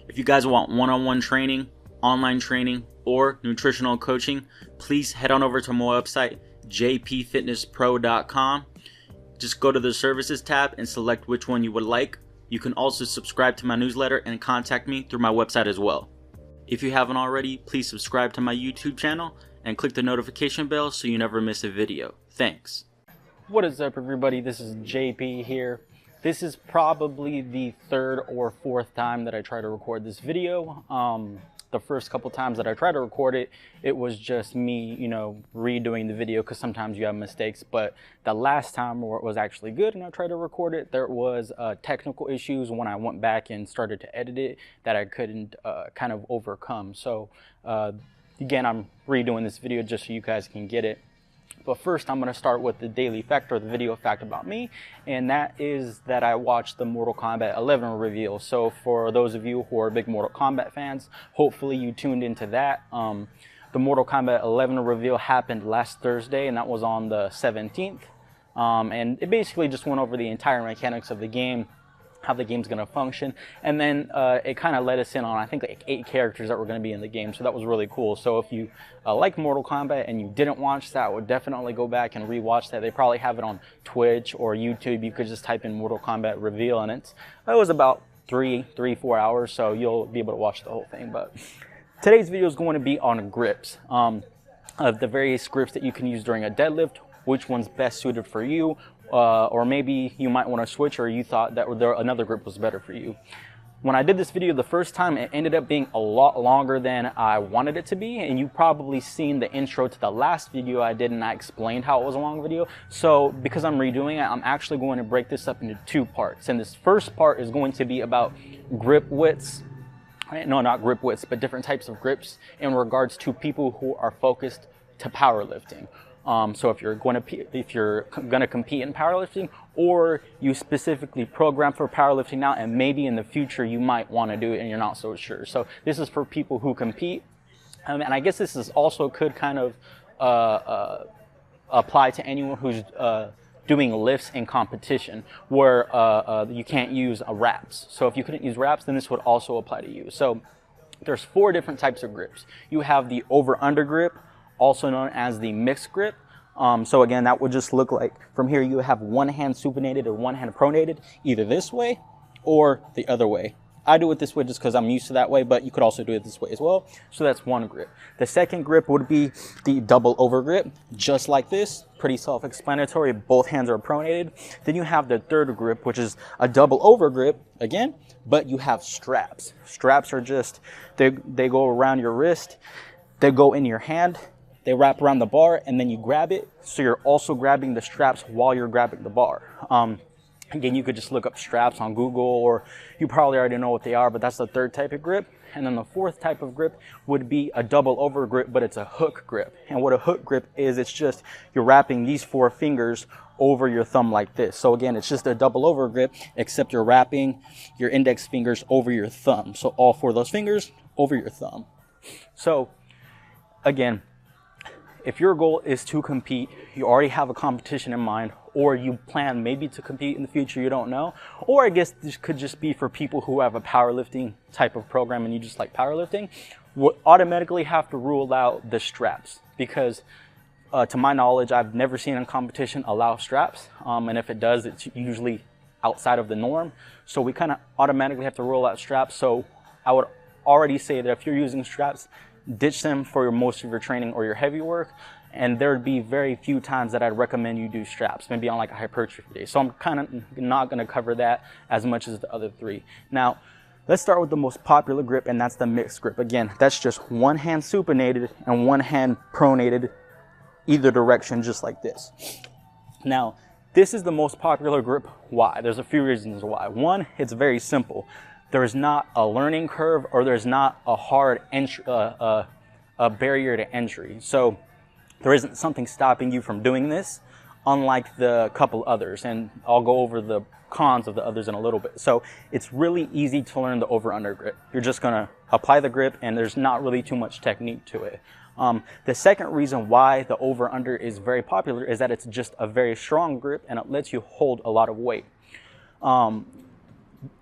If you guys want one-on-one training, online training, or nutritional coaching, please head on over to my website, jpfitnesspro.com. Just go to the services tab and select which one you would like. You can also subscribe to my newsletter and contact me through my website as well. If you haven't already, please subscribe to my YouTube channel and click the notification bell so you never miss a video. Thanks. What is up, everybody? This is JP here. This is probably the third or fourth time that I try to record this video. The first couple times that I tried to record it, it was just me, redoing the video because sometimes you have mistakes. But the last time where it was actually good and I tried to record it, there was technical issues when I went back and started to edit it that I couldn't kind of overcome. So again, I'm redoing this video just so you guys can get it. But first, I'm going to start with the daily fact, or the video fact about me, and that is that I watched the Mortal Kombat 11 reveal. So for those of you who are big Mortal Kombat fans, hopefully you tuned into that. The Mortal Kombat 11 reveal happened last Thursday, and that was on the 17th. And it basically just went over the entire mechanics of the game, how the game's going to function, and then it kind of let us in on, I think, like 8 characters that were going to be in the game. So that was really cool. So if you like Mortal Kombat and you didn't watch that, I would definitely go back and rewatch that. They probably have it on Twitch or YouTube. You could just type in Mortal Kombat reveal, and it was about 3-4 hours, so you'll be able to watch the whole thing. But today's video is going to be on grips, of the various grips that you can use during a deadlift, which one's best suited for you. Or maybe you might want to switch, or you thought that another grip was better for you. When I did this video the first time, it ended up being a lot longer than I wanted it to be, and you probably seen the intro to the last video I did, and I explained how it was a long video. So because I'm redoing it, I'm actually going to break this up into 2 parts, and this first part is going to be about grip widths. No, not grip widths, but different types of grips in regards to people who are focused to powerlifting. So if you're going to compete in powerlifting, or you specifically program for powerlifting now, and maybe in the future you might want to do it and you're not so sure. So this is for people who compete, and I guess this is also could kind of apply to anyone who's doing lifts in competition where you can't use wraps. So if you couldn't use wraps, then this would also apply to you. So there's 4 different types of grips. You have the over-under grip, also known as the mixed grip. So again, that would just look like, from here you have one hand supinated or one hand pronated, either this way or the other way. I do it this way just because I'm used to that way, but you could also do it this way as well. So that's one grip. The second grip would be the double over grip, just like this. Pretty self-explanatory. Both hands are pronated. Then you have the third grip, which is a double over grip again, but you have straps. Straps are just, they go around your wrist, they go in your hand, they wrap around the bar, and then you grab it. So you're also grabbing the straps while you're grabbing the bar. Again, you could just look up straps on Google, or you probably already know what they are, but that's the third type of grip. And then the fourth type of grip would be a double over grip, but it's a hook grip. And what a hook grip is, it's just you're wrapping these 4 fingers over your thumb like this. So again, it's just a double over grip, except you're wrapping your index fingers over your thumb. So all 4 of those fingers over your thumb. So again, if your goal is to compete, you already have a competition in mind, or you plan maybe to compete in the future, you don't know. Or I guess this could just be for people who have a powerlifting type of program and you just like powerlifting, would automatically have to rule out the straps, because to my knowledge, I've never seen a competition allow straps. And if it does, it's usually outside of the norm. So we kind of automatically have to rule out straps. So I would already say that if you're using straps, ditch them for most of your training or your heavy work, and there'd be very few times that I'd recommend you do straps, maybe on like a hypertrophy day. So I'm kind of not going to cover that as much as the other 3. Now, let's start with the most popular grip, and that's the mixed grip. Again, that's just one hand supinated and one hand pronated either direction, just like this. Now, this is the most popular grip. Why? There's a few reasons why. One, it's very simple. There's not a learning curve, or there's not a hard entry, a barrier to entry. So there isn't something stopping you from doing this, unlike the couple others. And I'll go over the cons of the others in a little bit. So it's really easy to learn the over-under grip. You're just gonna apply the grip, and there's not really too much technique to it. The second reason why the over-under is very popular is that it's just a very strong grip, and it lets you hold a lot of weight.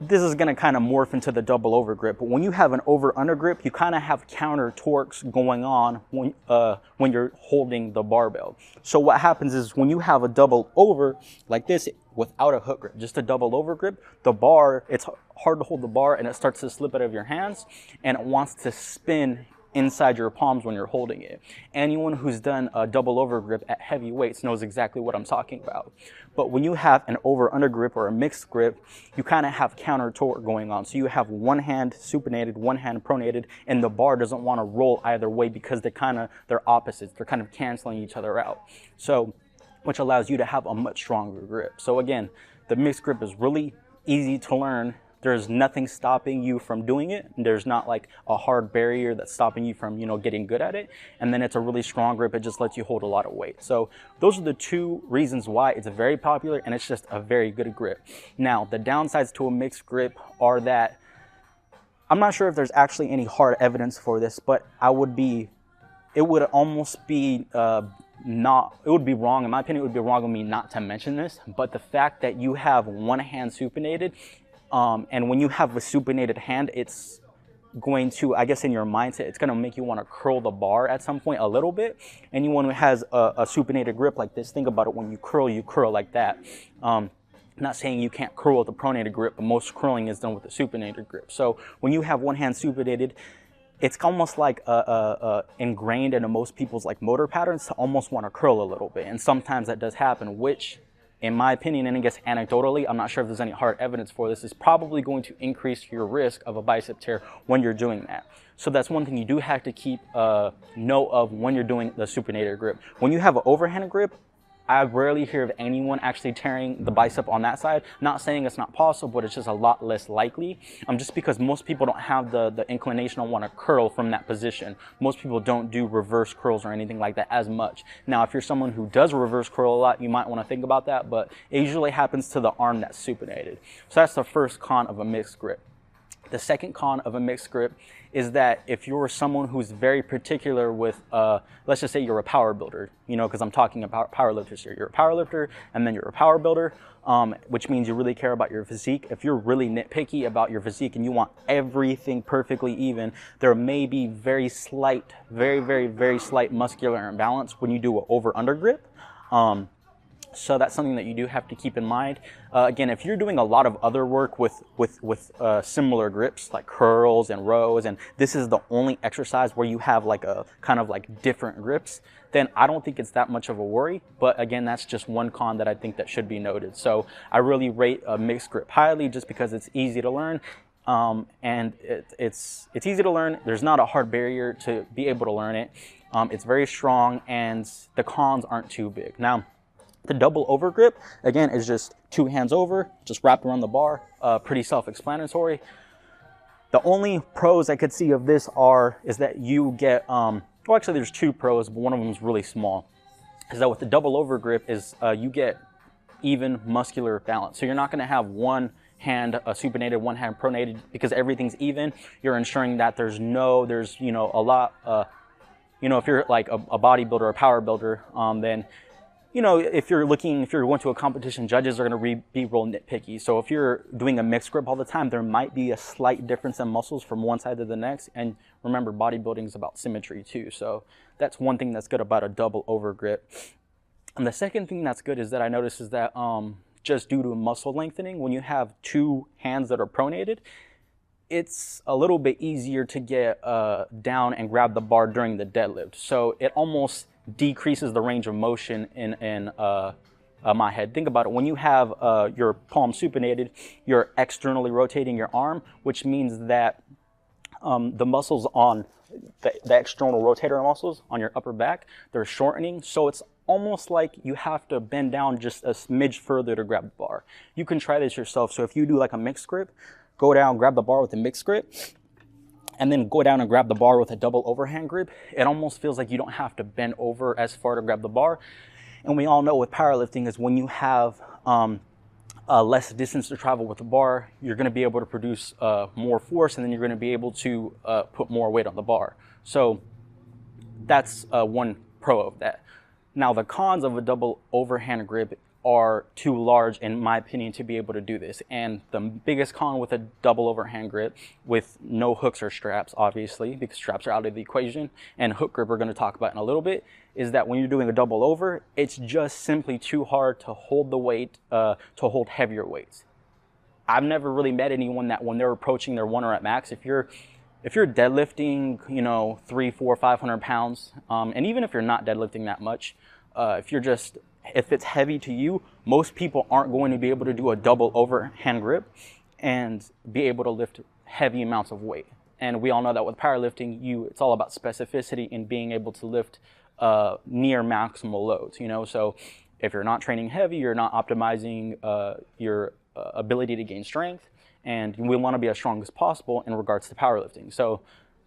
this is going to kind of morph into the double over grip, but when you have an over under grip, you kind of have counter torques going on when you're holding the barbell. So what happens is when you have a double over like this without a hook grip, just a double over grip, the bar, it's hard to hold the bar and it starts to slip out of your hands and it wants to spin inside your palms when you're holding it. Anyone who's done a double over grip at heavy weights knows exactly what I'm talking about. But when you have an over under grip or a mixed grip, you kind of have counter torque going on. So you have one hand supinated, one hand pronated, and the bar doesn't want to roll either way because they're opposites. They're kind of canceling each other out. So, which allows you to have a much stronger grip. So again, the mixed grip is really easy to learn. There's nothing stopping you from doing it. There's not like a hard barrier that's stopping you from, getting good at it. And then it's a really strong grip. It just lets you hold a lot of weight. So those are the two reasons why it's very popular and it's just a very good grip. Now, the downsides to a mixed grip are that I'm not sure if there's actually any hard evidence for this, but it would be wrong, in my opinion, it would be wrong of me not to mention this, but the fact that you have one hand supinated, and when you have a supinated hand, it's going to, I guess in your mindset, it's going to make you want to curl the bar at some point a little bit. Anyone who has a supinated grip like this, think about it, when you curl like that. Not saying you can't curl with a pronated grip, but most curling is done with a supinated grip. So when you have one hand supinated, it's almost like ingrained into most people's like motor patterns to almost want to curl a little bit. And sometimes that does happen, which in my opinion, and I guess anecdotally, I'm not sure if there's any hard evidence for this, is probably going to increase your risk of a bicep tear when you're doing that. So that's one thing you do have to keep note of when you're doing the supinated grip. When you have an overhand grip, I rarely hear of anyone actually tearing the bicep on that side. Not saying it's not possible, but it's just a lot less likely. Just because most people don't have the inclination to want to curl from that position. Most people don't do reverse curls or anything like that as much. Now, if you're someone who does reverse curl a lot, you might want to think about that, but it usually happens to the arm that's supinated. So that's the first con of a mixed grip. The second con of a mixed grip is that if you're someone who's very particular with, let's just say you're a power builder, because I'm talking about power lifters here. You're a power lifter and then you're a power builder, which means you really care about your physique. If you're really nitpicky about your physique and you want everything perfectly even, there may be very slight, very slight muscular imbalance when you do an over-under grip. So that's something that you do have to keep in mind. Again, if you're doing a lot of other work with similar grips like curls and rows, and this is the only exercise where you have like a kind of like different grips, then I don't think it's that much of a worry. But again, that's just one con that I think that should be noted. So I really rate a mixed grip highly just because it's easy to learn. And it's easy to learn. There's not a hard barrier to be able to learn it. It's very strong and the cons aren't too big. Now, the double over grip, again, is just two hands over, just wrapped around the bar, pretty self-explanatory. The only pros I could see of this is that you get, well, actually there's two pros, but one of them is really small. Is that with the double over grip is you get even muscular balance. So you're not gonna have one hand supinated, one hand pronated, because everything's even. You're ensuring that there's a lot, if you're like a bodybuilder or a power builder, then if you're going to a competition, judges are going to be real nitpicky. So if you're doing a mixed grip all the time, there might be a slight difference in muscles from one side to the next. And remember, bodybuilding is about symmetry too. So that's one thing that's good about a double over grip. And the second thing that's good is that I noticed is that just due to muscle lengthening, when you have two hands that are pronated, it's a little bit easier to get down and grab the bar during the deadlift. So it almost decreases the range of motion in my head. Think about it. When you have your palm supinated, you're externally rotating your arm, which means that the muscles on the external rotator muscles on your upper back, they're shortening. So it's almost like you have to bend down just a smidge further to grab the bar. You can try this yourself. So if you do like a mixed grip, go down, grab the bar with a mixed grip, and then go down and grab the bar with a double overhand grip. It almost feels like you don't have to bend over as far to grab the bar. And we all know with powerlifting is when you have less distance to travel with the bar, you're gonna be able to produce more force, and then you're gonna be able to put more weight on the bar. So that's one pro of that. Now the cons of a double overhand grip are too large, in my opinion, to be able to do this. And the biggest con with a double overhand grip with no hooks or straps, obviously, because straps are out of the equation, and hook grip we're going to talk about in a little bit, is that when you're doing a double over, it's just simply too hard to hold the weight, to hold heavier weights. I've never really met anyone that when they're approaching their 1 rep max, if you're deadlifting, you know, 300, 400, 500 pounds, and even if you're not deadlifting that much, if it's heavy to you, most people aren't going to be able to do a double overhand grip and be able to lift heavy amounts of weight. And we all know that with powerlifting, it's all about specificity and being able to lift near maximal loads, you know? So if you're not training heavy, you're not optimizing your ability to gain strength, and we want to be as strong as possible in regards to powerlifting. So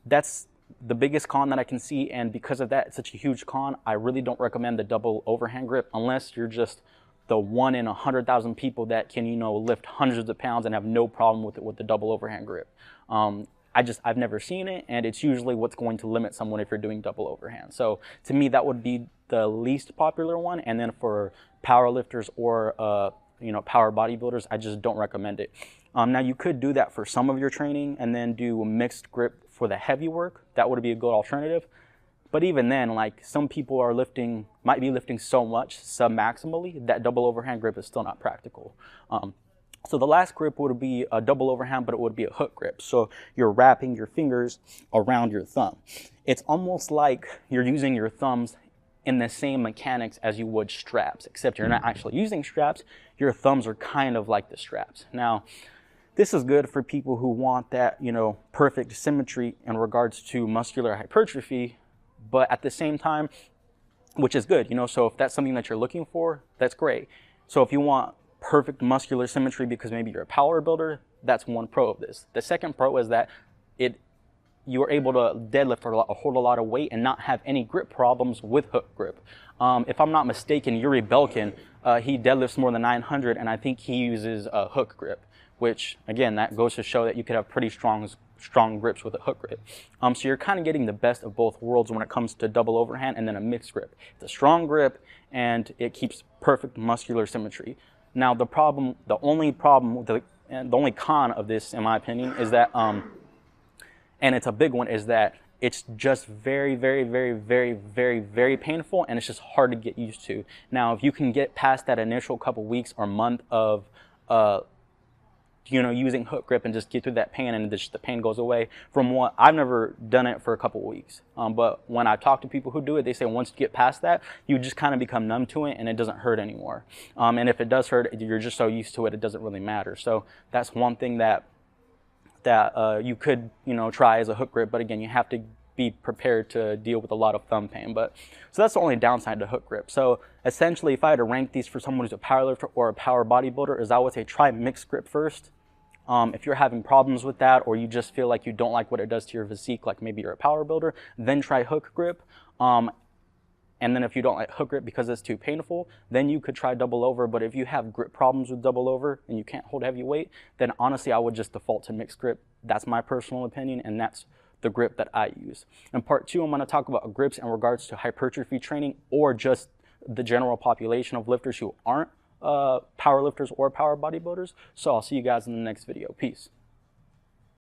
that's the biggest con that I can see, and because of that, it's such a huge con. I really don't recommend the double overhand grip unless you're just the 1 in 100,000 people that can, you know, lift hundreds of pounds and have no problem with it with the double overhand grip. I've never seen it, and it's usually what's going to limit someone if you're doing double overhand. So to me, that would be the least popular one. And then for powerlifters or you know, power bodybuilders, I just don't recommend it. Now you could do that for some of your training and then do a mixed grip for the heavy work. That would be a good alternative. But even then, like, some people are might be lifting so much sub-maximally that double overhand grip is still not practical. So the last grip would be a double overhand, but it would be a hook grip. So you're wrapping your fingers around your thumb. It's almost like you're using your thumbs in the same mechanics as you would straps, except you're not actually using straps. Your thumbs are kind of like the straps. Now, this is good for people who want that, you know, perfect symmetry in regards to muscular hypertrophy, but at the same time, which is good, you know, so if that's something that you're looking for, that's great. So if you want perfect muscular symmetry because maybe you're a power builder, that's one pro of this. The second pro is that you're able to deadlift or hold a lot of weight and not have any grip problems with hook grip. If I'm not mistaken, Yuri Belkin, he deadlifts more than 900, and I think he uses a hook grip, which, again, that goes to show that you could have pretty strong grips with a hook grip. So you're kind of getting the best of both worlds when it comes to double overhand and then a mixed grip. It's a strong grip, and it keeps perfect muscular symmetry. Now, the only con of this, in my opinion, is that, and it's a big one, is that it's just very, very, very, very, very, very painful, and it's just hard to get used to. Now, if you can get past that initial couple weeks or month of, you know, using hook grip and just get through that pain, and the pain goes away. From what I've never done it for a couple weeks, but when I talk to people who do it, they say once you get past that, you just kind of become numb to it, and it doesn't hurt anymore. And if it does hurt, you're just so used to it, it doesn't really matter. So that's one thing that you could, you know, try as a hook grip, but again, you have to be prepared to deal with a lot of thumb pain. So that's the only downside to hook grip. So essentially, if I had to rank these for someone who's a powerlifter or a power bodybuilder, is I would say try mixed grip first. If you're having problems with that, or you just feel like you don't like what it does to your physique, like maybe you're a power builder, then try hook grip. And then if you don't like hook grip because it's too painful, then you could try double over. But if you have grip problems with double over and you can't hold heavy weight, then honestly, I would just default to mixed grip. That's my personal opinion, and that's the grip that I use. In part 2, I'm going to talk about grips in regards to hypertrophy training or just the general population of lifters who aren't power lifters or power bodybuilders. So I'll see you guys in the next video. Peace.